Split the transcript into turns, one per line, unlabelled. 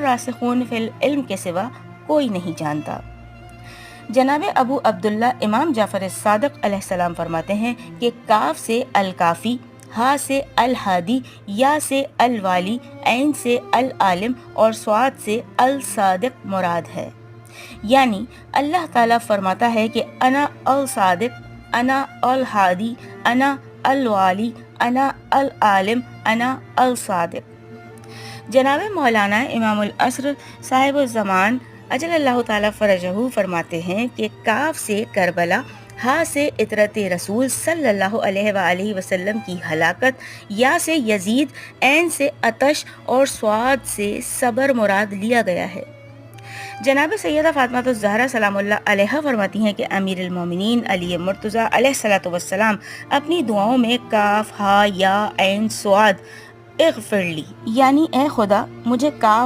रासिखून fill इल्म के सिवा कोई नहीं जानता। जनाब अबू अब्दुल्ला इमाम जाफर सादिक अलैहिस्सलाम फरमाते हैं कि काफ से अल काफ़ी, हा से अल हादी, या से अल वाली, ऐन से अल आलिम और स्वाद से अल सादिक मुराद है। यानी अल्लाह ताला फरमाता है कि अना अल सादिक, अना अल हादी, अना अल वाली, अना अल आलिम, अना अल सादिक। जनाब मौलाना इमामुल अस्र साहिब ज़मान अजल्लल्लाहु ताला फरजहू फरमाते हैं कि काफ से करबला, हा से इतरत रसूल सल्लल्लाहु अलैहि वसल्लम की हलाकत, या से यजीद, ऐन से अतश और स्वाद से सबर मुराद लिया गया है। जनाब सैयदा फातिमा ज़हरा सलामुल्लाह अलैहा फरमाती हैं कि अमीरुल मोमिनीन अली मुर्तज़ा अलैहिस्सलातु वस्सलाम अपनी दुआओं में काफ, हा, या, ऐन, स्वाद इग़फ़िरली यानी ए खुदा मुझे काफ